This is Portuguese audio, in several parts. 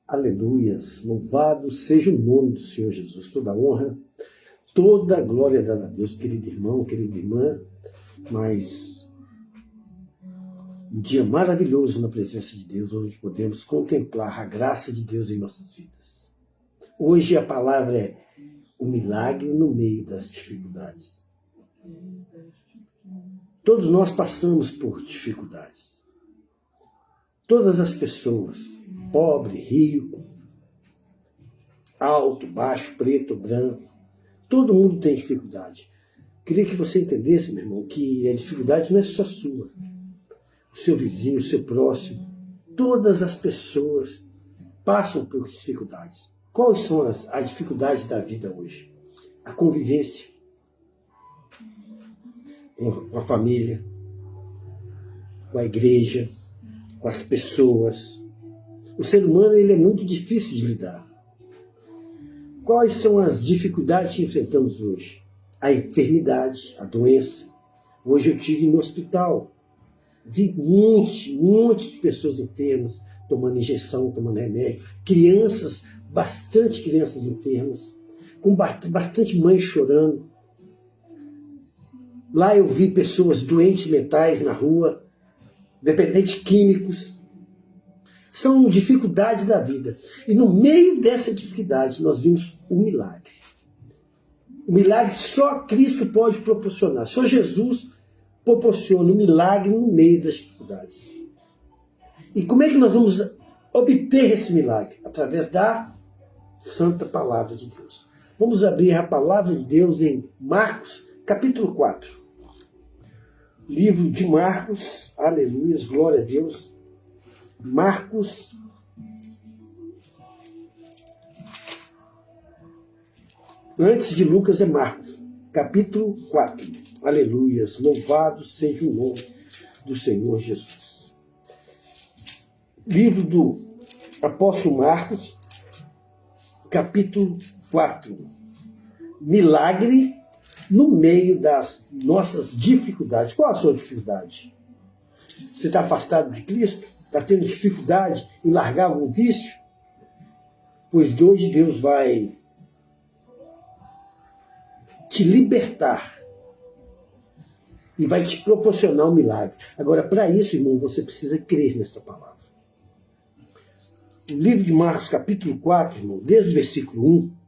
Aleluias, louvado seja o nome do Senhor Jesus. Toda honra, toda glória dada a Deus, querido irmão, querida irmã. Mas um dia maravilhoso na presença de Deus, onde podemos contemplar a graça de Deus em nossas vidas. Hoje a palavra é o milagre no meio das dificuldades. Todos nós passamos por dificuldades. Todas as pessoas, pobre, rico, alto, baixo, preto, branco, todo mundo tem dificuldade. Queria que você entendesse, meu irmão, que a dificuldade não é só sua. O seu vizinho, o seu próximo, todas as pessoas passam por dificuldades. Quais são as dificuldades da vida hoje? A convivência com a família, com a igreja, com as pessoas. O ser humano ele é muito difícil de lidar. Quais são as dificuldades que enfrentamos hoje? A enfermidade, a doença. Hoje eu estive no hospital. Vi muitas pessoas enfermas, tomando injeção, tomando remédio. Crianças, bastante crianças enfermas, com bastante mães chorando. Lá eu vi pessoas doentes mentais na rua, dependentes químicos. São dificuldades da vida. E no meio dessa dificuldade nós vimos o milagre. O milagre só Cristo pode proporcionar. Só Jesus proporciona o milagre no meio das dificuldades. E como é que nós vamos obter esse milagre? Através da Santa Palavra de Deus. Vamos abrir a Palavra de Deus em Marcos, capítulo 4. Livro de Marcos, aleluia, glória a Deus. Marcos, antes de Lucas é Marcos, capítulo 4. Aleluias, louvado seja o nome do Senhor Jesus. Livro do apóstolo Marcos, capítulo 4. Milagre no meio das nossas dificuldades. Qual a sua dificuldade? Você está afastado de Cristo? Está tendo dificuldade em largar algum vício? Pois hoje Deus vai te libertar e vai te proporcionar um milagre. Agora, para isso, irmão, você precisa crer nessa palavra. O livro de Marcos, capítulo 4, irmão, desde o versículo 1,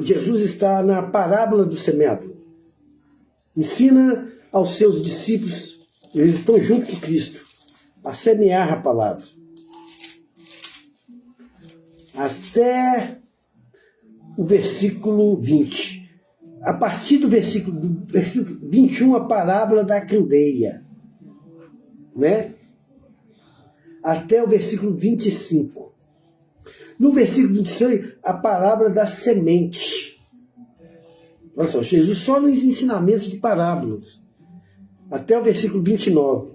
Jesus está na parábola do semeador. Ensina aos seus discípulos, eles estão junto com Cristo, a semear a palavra. Até o versículo 20. A partir do versículo 21, a parábola da candeia. Né? Até o versículo 25. No versículo 26, a parábola da semente. Olha só, Jesus só nos ensinamentos de parábolas. Até o versículo 29.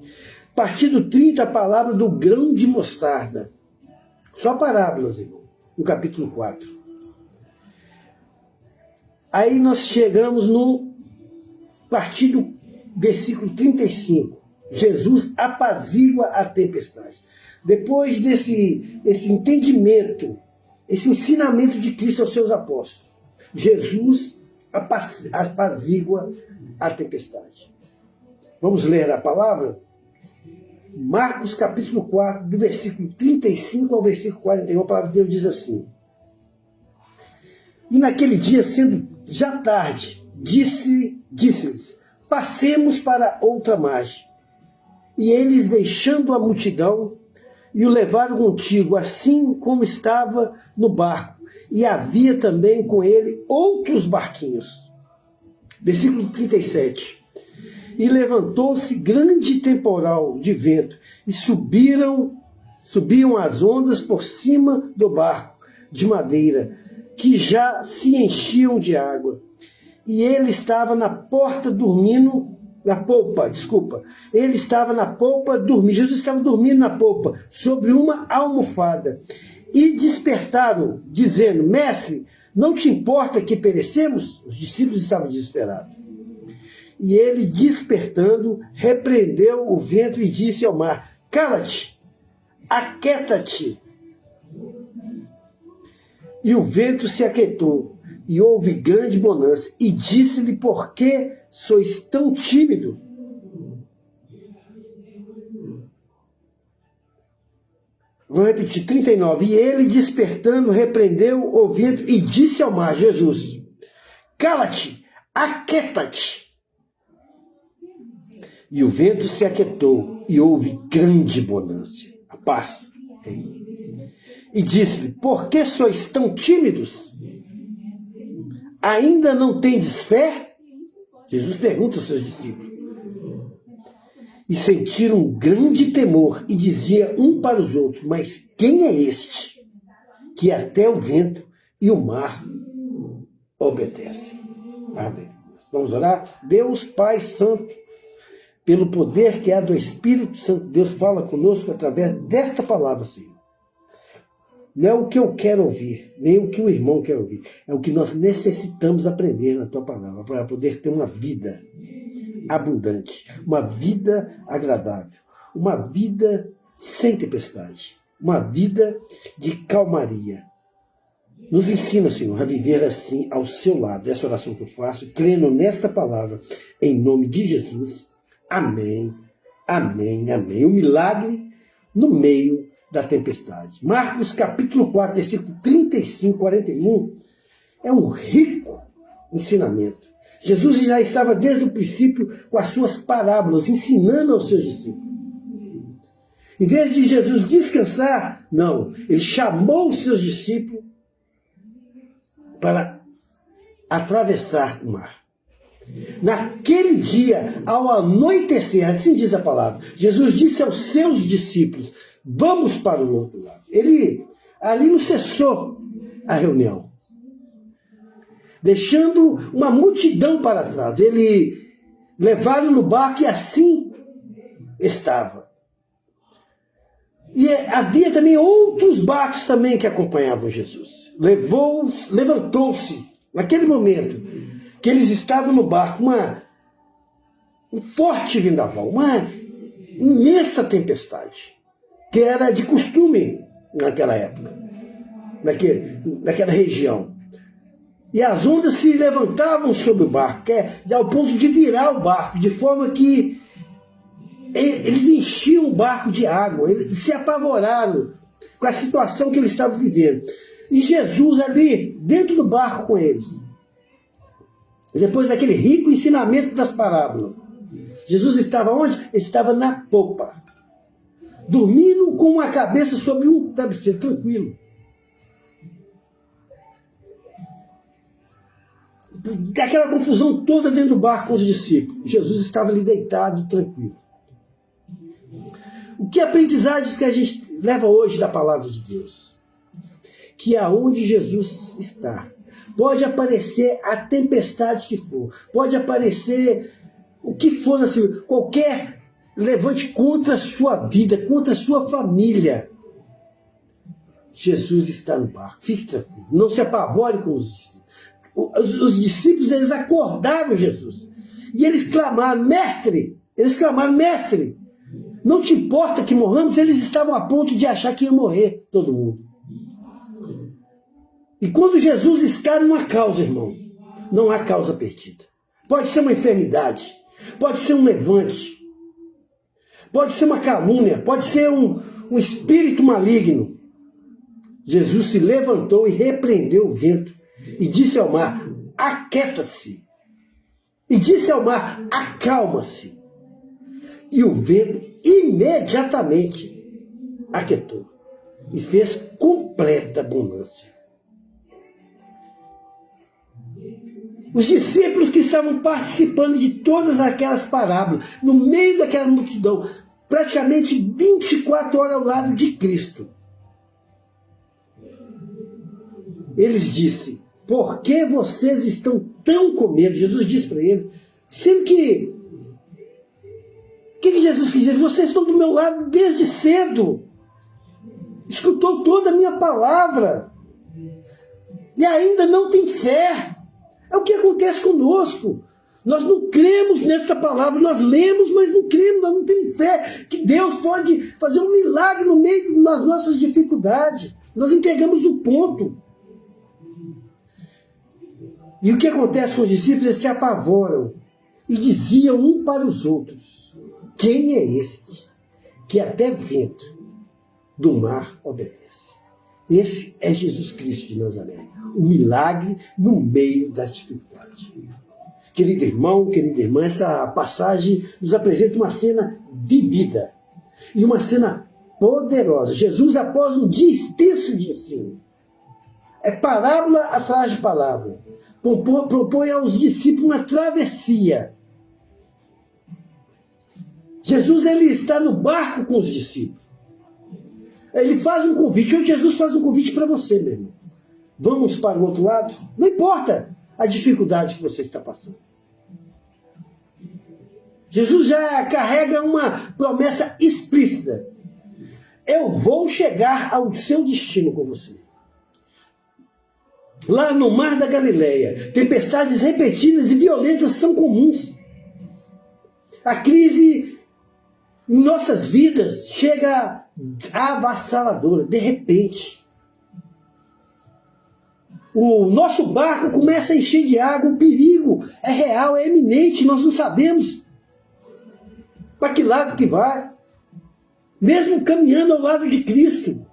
A partir do 30, a palavra do grão de mostarda. Só parábolas, irmão, no capítulo 4. Aí nós chegamos no partir do versículo 35. Jesus apazigua a tempestade. Depois desse entendimento, esse ensinamento de Cristo aos seus apóstolos, Jesus apazigua a tempestade. Vamos ler a palavra? Marcos capítulo 4, do versículo 35 ao versículo 41, a palavra de Deus diz assim: E naquele dia, sendo já tarde, disse-lhes, passemos para outra margem. E eles, deixando a multidão, e o levaram contigo, assim como estava no barco. E havia também com ele outros barquinhos. Versículo 37. E levantou-se grande temporal de vento, e subiam as ondas por cima do barco de madeira, que já se enchiam de água. E ele estava na polpa, Ele estava na polpa, dormindo. Jesus estava dormindo na polpa, sobre uma almofada. E despertaram, dizendo, Mestre, não te importa que perecemos? Os discípulos estavam desesperados. E ele, despertando, repreendeu o vento e disse ao mar, cala-te, aquieta-te. E o vento se aquietou, e houve grande bonança. E disse-lhe, por que sois tão tímido? Vou repetir, 39. E ele, despertando, repreendeu o vento e disse ao mar, Jesus, cala-te, aquieta-te. E o vento se aquietou, e houve grande bonança. A paz. E disse-lhe, por que sois tão tímidos? Ainda não tendes fé? Jesus pergunta aos seus discípulos. E sentiram um grande temor, e dizia um para os outros, mas quem é este, que até o vento e o mar obedecem? Amém. Vamos orar? Deus Pai Santo, pelo poder que há do Espírito Santo, Deus fala conosco através desta palavra, Senhor. Não é o que eu quero ouvir, nem o que o irmão quer ouvir. É o que nós necessitamos aprender na tua palavra, para poder ter uma vida abundante, uma vida agradável, uma vida sem tempestade, uma vida de calmaria. Nos ensina, Senhor, a viver assim ao seu lado. Essa oração que eu faço, crendo nesta palavra, em nome de Jesus. Amém, amém, amém. O milagre no meio da tempestade. Marcos capítulo 4, versículo 35, 41, é um rico ensinamento. Jesus já estava desde o princípio com as suas parábolas, ensinando aos seus discípulos. Em vez de Jesus descansar, não, ele chamou os seus discípulos para atravessar o mar. Naquele dia, ao anoitecer, assim diz a palavra, Jesus disse aos seus discípulos, vamos para o outro lado. Ele ali não cessou a reunião, deixando uma multidão para trás. Ele levaram no barco e assim estava. E havia também outros barcos também que acompanhavam Jesus. Levantou-se, naquele momento que eles estavam no barco, um forte vendaval, uma imensa tempestade, que era de costume naquela época, naquela região. E as ondas se levantavam sobre o barco, ao ponto de virar o barco, de forma que eles enchiam o barco de água, eles se apavoraram com a situação que eles estavam vivendo. E Jesus ali, dentro do barco com eles, depois daquele rico ensinamento das parábolas, Jesus estava onde? Ele estava na popa, dormindo com a cabeça sobre um travesseiro, tranquilo. Daquela confusão toda dentro do barco com os discípulos, Jesus estava ali deitado, tranquilo. O que aprendizagens que a gente leva hoje da palavra de Deus? Que aonde Jesus está, pode aparecer a tempestade que for, pode aparecer o que for, assim, qualquer levante contra a sua vida, contra a sua família. Jesus está no barco, fique tranquilo, não se apavore com os discípulos. Os discípulos, eles acordaram Jesus. E eles clamaram, mestre, não te importa que morramos? Eles estavam a ponto de achar que ia morrer todo mundo. E quando Jesus está numa causa, irmão, não há causa perdida. Pode ser uma enfermidade, pode ser um levante, pode ser uma calúnia, pode ser um espírito maligno. Jesus se levantou e repreendeu o vento e disse ao mar, aquieta-se. E disse ao mar, acalma-se. E o vento imediatamente aquietou e fez completa bonança. Os discípulos que estavam participando de todas aquelas parábolas, no meio daquela multidão, praticamente 24 horas ao lado de Cristo, eles disseram, por que vocês estão tão com medo? Jesus disse para eles, sempre que... O que Jesus quis dizer? Vocês estão do meu lado desde cedo. Escutou toda a minha palavra. E ainda não tem fé. É o que acontece conosco. Nós não cremos nessa palavra, nós lemos, mas não cremos, nós não temos fé que Deus pode fazer um milagre no meio das nossas dificuldades. Nós entregamos o ponto. E o que acontece com os discípulos? Eles se apavoram e diziam um para os outros: quem é este que até vento do mar obedece? Esse é Jesus Cristo de Nazaré, o milagre no meio das dificuldades. Querido irmão, querida irmã, essa passagem nos apresenta uma cena vivida e uma cena poderosa. Jesus, após um dia extenso de ensino, é parábola atrás de parábola, propõe aos discípulos uma travessia. Jesus, ele está no barco com os discípulos. Ele faz um convite. Hoje Jesus faz um convite para você, meu irmão. Vamos para o outro lado? Não importa a dificuldade que você está passando. Jesus já carrega uma promessa explícita. Eu vou chegar ao seu destino com você. Lá no Mar da Galileia, tempestades repetidas e violentas são comuns. A crise em nossas vidas chega avassaladora, de repente. O nosso barco começa a encher de água, o perigo é real, é iminente, nós não sabemos para que lado que vai. Mesmo caminhando ao lado de Cristo,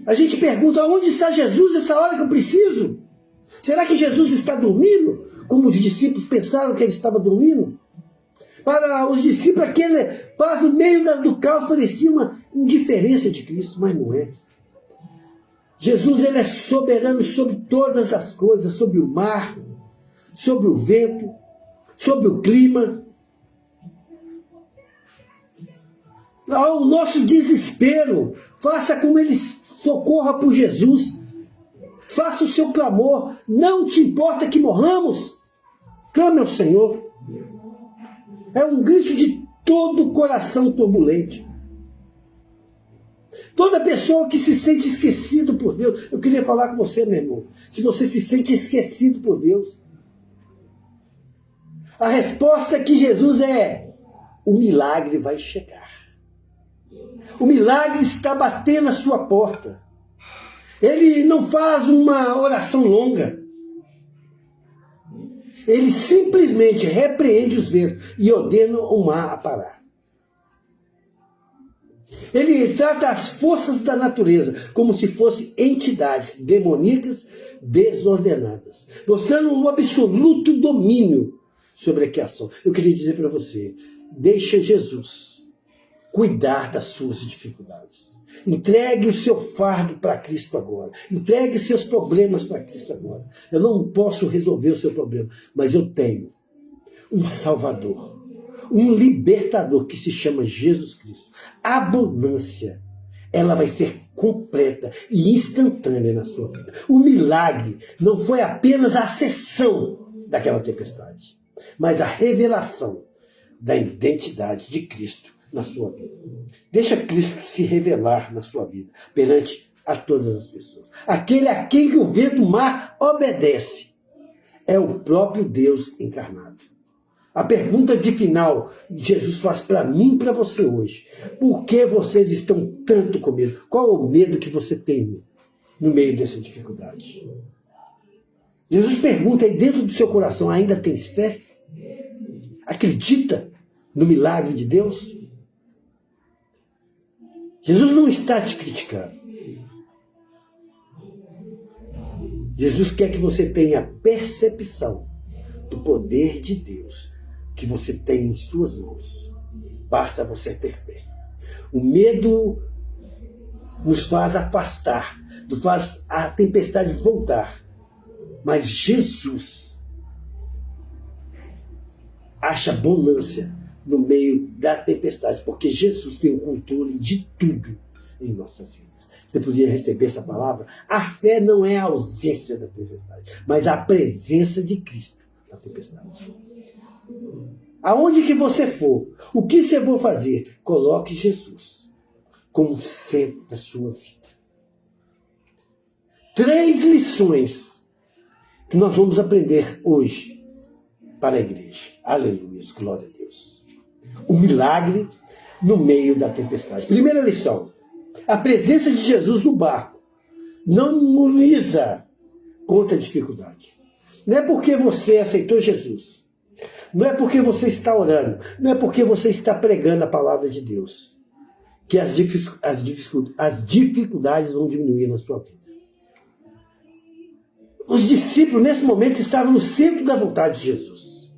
a gente pergunta: onde está Jesus essa hora que eu preciso? Será que Jesus está dormindo? Como os discípulos pensaram que ele estava dormindo? Para os discípulos, aquele paz no meio do caos parecia uma indiferença de Cristo, mas não é. Jesus, ele é soberano sobre todas as coisas, sobre o mar, sobre o vento, sobre o clima. Ao nosso desespero, faça como ele socorra por Jesus. Faça o seu clamor. Não te importa que morramos? Clame ao Senhor. É um grito de todo o coração turbulento. Toda pessoa que se sente esquecido por Deus, eu queria falar com você, meu irmão, se você se sente esquecido por Deus, a resposta é que Jesus é: o milagre vai chegar. O milagre está batendo a sua porta. Ele não faz uma oração longa. Ele simplesmente repreende os ventos e ordena o mar a parar. Ele trata as forças da natureza como se fossem entidades demoníacas desordenadas, mostrando um absoluto domínio sobre a criação. Eu queria dizer para você: deixa Jesus cuidar das suas dificuldades. Entregue o seu fardo para Cristo agora. Entregue seus problemas para Cristo agora. Eu não posso resolver o seu problema, mas eu tenho um Salvador, um libertador que se chama Jesus Cristo. A abundância, ela vai ser completa e instantânea na sua vida. O milagre não foi apenas a acessão daquela tempestade, mas a revelação da identidade de Cristo na sua vida. Deixa Cristo se revelar na sua vida perante a todas as pessoas. Aquele a quem o vento do mar obedece é o próprio Deus encarnado. A pergunta de final Jesus faz para mim e para você hoje: por que vocês estão tanto com medo? Qual o medo que você tem no meio dessa dificuldade? Jesus pergunta aí dentro do seu coração: ainda tens fé? Acredita no milagre de Deus? Jesus não está te criticando. Jesus quer que você tenha percepção do poder de Deus que você tem em suas mãos. Basta você ter fé. O medo nos faz afastar, nos faz a tempestade voltar. Mas Jesus acha bonança no meio da tempestade, porque Jesus tem o controle de tudo em nossas vidas. Você podia receber essa palavra? A fé não é a ausência da tempestade, mas a presença de Cristo na tempestade. Aonde que você for, o que você for fazer, coloque Jesus como centro da sua vida. 3 lições que nós vamos aprender hoje para a igreja. Aleluia, glória a Deus. O milagre no meio da tempestade. Primeira lição. A presença de Jesus no barco não imuniza contra a dificuldade. Não é porque você aceitou Jesus. Não é porque você está orando. Não é porque você está pregando a palavra de Deus que as dificuldades vão diminuir na sua vida. Os discípulos, nesse momento, estavam no centro da vontade de Jesus.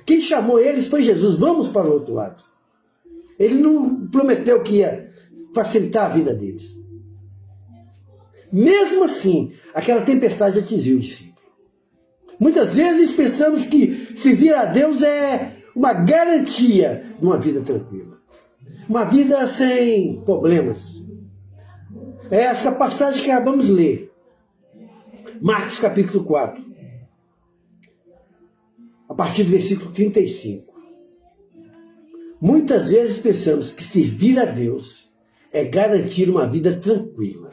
Quem chamou eles foi Jesus. Vamos para o outro lado. Ele não prometeu que ia facilitar a vida deles. Mesmo assim, aquela tempestade atingiu o discípulo. Muitas vezes pensamos que servir a Deus é uma garantia de uma vida tranquila. Uma vida sem problemas. É essa passagem que acabamos de ler. Marcos capítulo 4. A partir do versículo 35. Muitas vezes pensamos que servir a Deus é garantir uma vida tranquila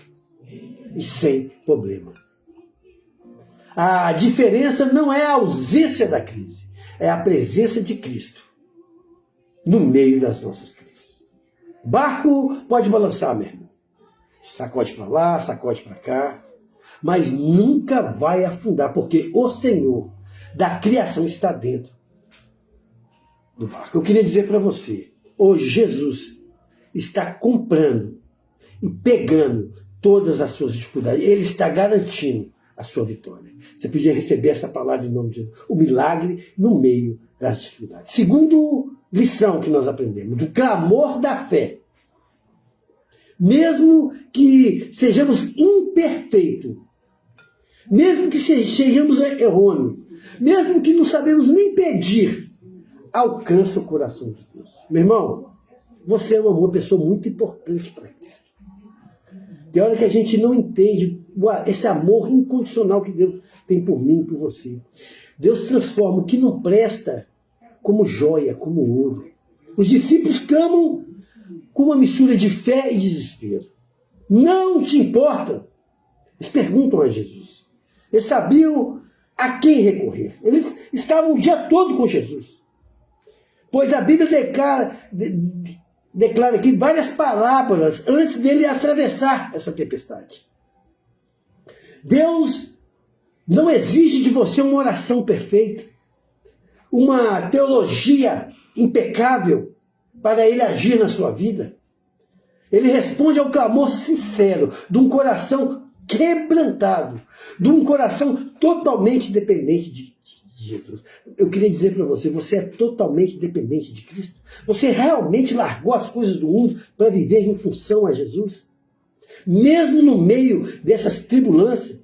e sem problema. A diferença não é a ausência da crise, é a presença de Cristo no meio das nossas crises. O barco pode balançar, meu irmão. Sacode para lá, sacode para cá, mas nunca vai afundar, porque o Senhor da criação está dentro do barco. Eu queria dizer para você, hoje Jesus está comprando e pegando todas as suas dificuldades. Ele está garantindo a sua vitória. Você podia receber essa palavra em nome de Jesus. O milagre no meio das dificuldades. Segundo lição que nós aprendemos, do clamor da fé. Mesmo que sejamos imperfeitos, mesmo que sejamos errôneos, mesmo que não sabemos nem pedir, alcança o coração de Deus. Meu irmão, você é uma pessoa muito importante para Cristo. Tem hora que a gente não entende esse amor incondicional que Deus tem por mim e por você. Deus transforma o que não presta como joia, como ouro. Os discípulos clamam com uma mistura de fé e desespero. Não te importa? Eles perguntam a Jesus. Eles sabiam a quem recorrer. Eles estavam o dia todo com Jesus. Pois a Bíblia declara aqui várias parábolas antes dele atravessar essa tempestade. Deus não exige de você uma oração perfeita, uma teologia impecável para ele agir na sua vida. Ele responde ao clamor sincero de um coração quebrantado, de um coração totalmente dependente de Jesus. Eu queria dizer para você, você é totalmente dependente de Cristo? Você realmente largou as coisas do mundo para viver em função a Jesus? Mesmo no meio dessas tribulâncias,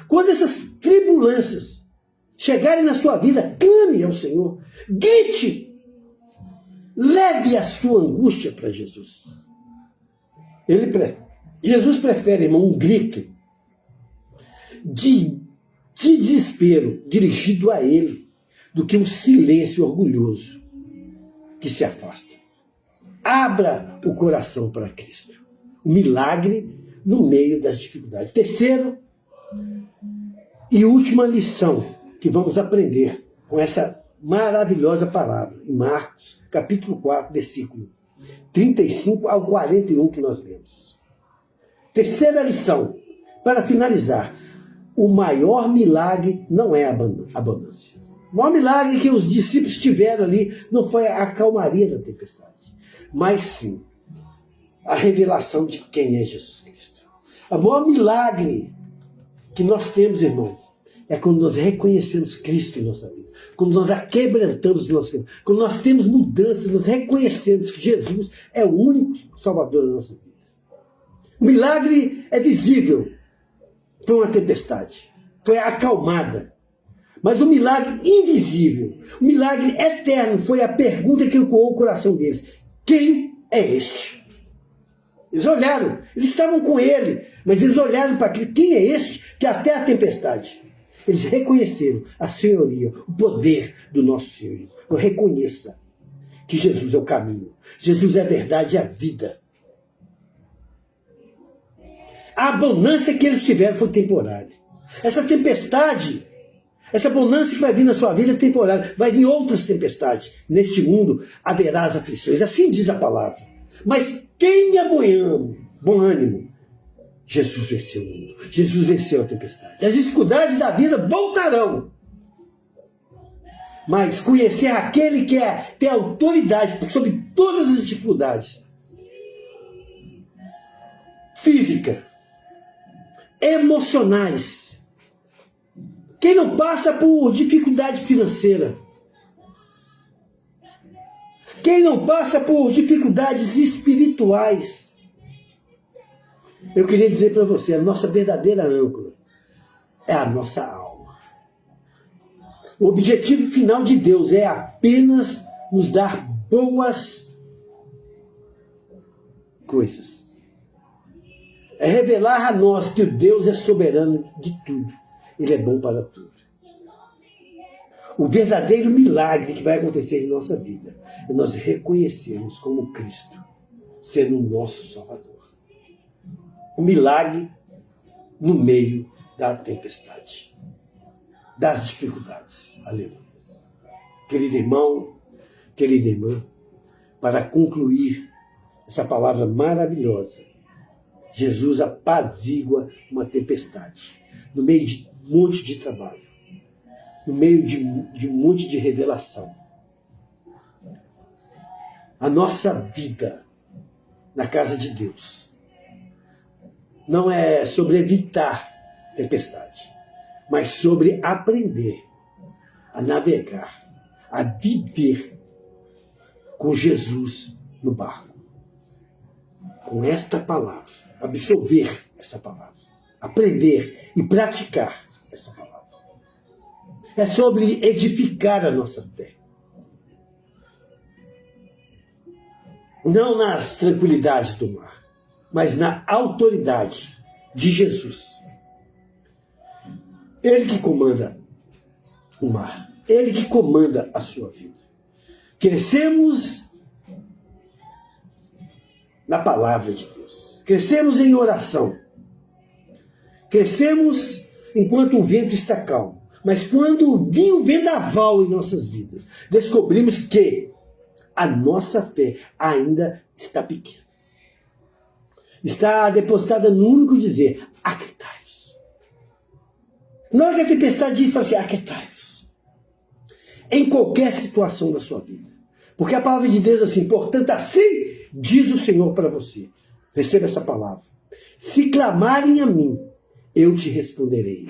quando essas tribulâncias chegarem na sua vida, clame ao Senhor, grite, leve a sua angústia para Jesus. Jesus prefere, irmão, um grito de desespero dirigido a ele do que um silêncio orgulhoso que se afasta. Abra o coração para Cristo. O milagre no meio das dificuldades. Terceiro e última lição que vamos aprender com essa maravilhosa palavra em Marcos, capítulo 4, versículo 35 ao 41 que nós lemos. Terceira lição, para finalizar. O maior milagre não é a abundância. O maior milagre que os discípulos tiveram ali não foi a calmaria da tempestade, mas sim a revelação de quem é Jesus Cristo. O maior milagre que nós temos, irmãos, é quando nós reconhecemos Cristo em nossa vida, quando nós aquebrantamos nosso vida, quando nós temos mudanças, nós reconhecemos que Jesus é o único Salvador da nossa vida. O milagre é visível. Foi uma tempestade, foi acalmada. Mas o milagre invisível, o milagre eterno, foi a pergunta que ecoou o coração deles. Quem é este? Eles olharam, eles estavam com ele, mas eles olharam para Cristo. Quem é este que até a tempestade? Eles reconheceram a senhoria, o poder do nosso Senhor Jesus. Então reconheça que Jesus é o caminho, Jesus é a verdade e a vida. A abundância que eles tiveram foi temporária. Essa tempestade, Essa bonança que vai vir na sua vida é temporária. Vai vir outras tempestades. Neste mundo haverá as aflições. Assim diz a palavra. Mas tenha bom ânimo. Jesus venceu o mundo. Jesus venceu a tempestade. As dificuldades da vida voltarão. Mas conhecer aquele que tem autoridade sobre todas as dificuldades. Física. Emocionais. Quem não passa por dificuldade financeira? Quem não passa por dificuldades espirituais? Eu queria dizer para você, a nossa verdadeira âncora é a nossa alma. O objetivo final de Deus é apenas nos dar boas coisas. É revelar a nós que o Deus é soberano de tudo. Ele é bom para tudo. O verdadeiro milagre que vai acontecer em nossa vida é nós reconhecermos como Cristo sendo o nosso Salvador. O milagre no meio da tempestade, das dificuldades. Aleluia. Querido irmão, querida irmã, para concluir essa palavra maravilhosa, Jesus apazigua uma tempestade no meio de um monte de trabalho, no meio de um monte de revelação. A nossa vida na casa de Deus não é sobre evitar tempestade, mas sobre aprender a navegar, a viver com Jesus no barco. Com esta palavra, absorver essa palavra, aprender e praticar essa palavra. É sobre edificar a nossa fé. Não nas tranquilidades do mar, mas na autoridade de Jesus. Ele que comanda o mar. Ele que comanda a sua vida. Crescemos na palavra de Deus. Crescemos em oração. Crescemos enquanto o vento está calmo. Mas quando vinha o vendaval em nossas vidas, descobrimos que a nossa fé ainda está pequena. Está depositada no único dizer, aquietai-vos. Na hora que a tempestade diz, fala assim, aquietai-vos. Em qualquer situação da sua vida. Porque a palavra de Deus é assim, portanto, assim diz o Senhor para você. Receba essa palavra. Se clamarem a mim, eu te responderei.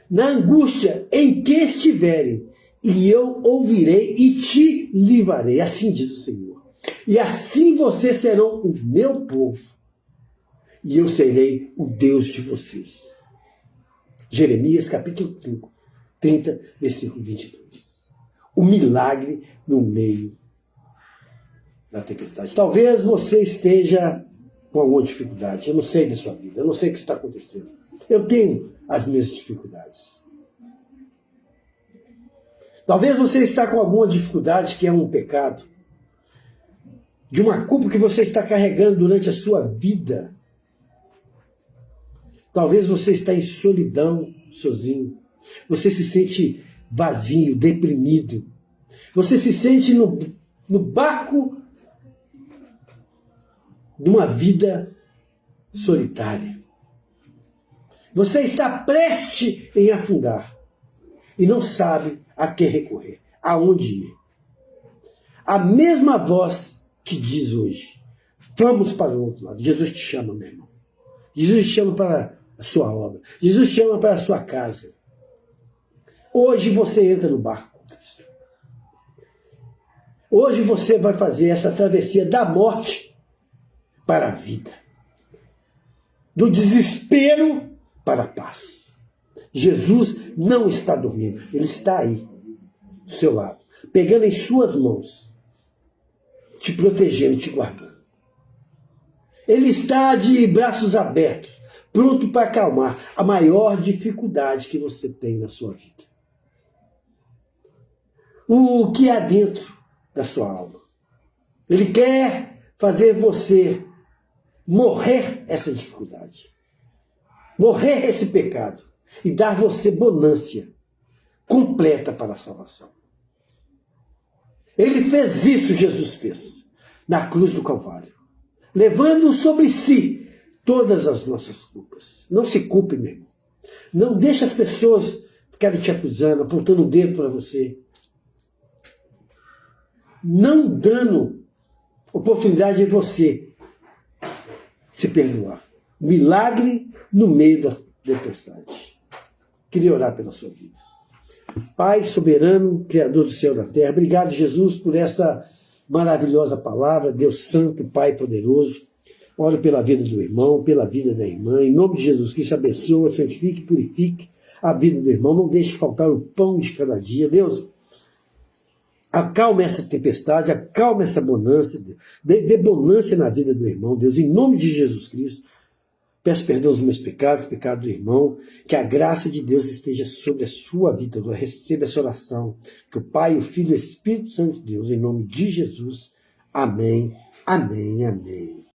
Na angústia em que estiverem, e eu ouvirei e te livrarei. Assim diz o Senhor. E assim vocês serão o meu povo, e eu serei o Deus de vocês. Jeremias capítulo 5, 30, versículo 22. O milagre no meio da tempestade. Talvez você esteja com alguma dificuldade. Eu não sei da sua vida, eu não sei o que está acontecendo. Eu tenho as minhas dificuldades. Talvez você está com alguma dificuldade que é um pecado, de uma culpa que você está carregando durante a sua vida. Talvez você está em solidão, sozinho. Você se sente vazio, deprimido. Você se sente no barco de uma vida solitária. Você está prestes em afundar e não sabe a que recorrer, aonde ir. A mesma voz te diz hoje, vamos para o outro lado. Jesus te chama, meu irmão. Jesus te chama para a sua obra. Jesus te chama para a sua casa. Hoje você entra no barco com Cristo. Hoje você vai fazer essa travessia da morte para a vida. Do desespero para a paz. Jesus não está dormindo. Ele está aí, do seu lado, pegando em suas mãos, te protegendo, te guardando. Ele está de braços abertos, pronto para acalmar a maior dificuldade que você tem na sua vida. O que há dentro da sua alma. Ele quer fazer você morrer essa dificuldade. Morrer esse pecado. E dar você bonância. completa para a salvação. Ele fez isso, Jesus fez, na cruz do Calvário, levando sobre si todas as nossas culpas. Não se culpe, meu irmão. Não deixe as pessoas ficarem te acusando, apontando o dedo para você. Não dando oportunidade de você se perdoar. Milagre no meio da tempestade. Queria orar pela sua vida. Pai soberano, Criador do céu e da terra, obrigado, Jesus, por essa maravilhosa palavra. Deus santo, Pai poderoso, oro pela vida do irmão, pela vida da irmã, em nome de Jesus Cristo, abençoa, santifique, purifique a vida do irmão, não deixe faltar o pão de cada dia. Deus, acalma essa tempestade, acalma essa bonança, dê bonança na vida do irmão, Deus, em nome de Jesus Cristo. Peço perdão dos meus pecados, pecado do irmão, que a graça de Deus esteja sobre a sua vida. Agora receba essa oração, que o Pai, o Filho e o Espírito Santo de Deus, em nome de Jesus. Amém, amém, amém.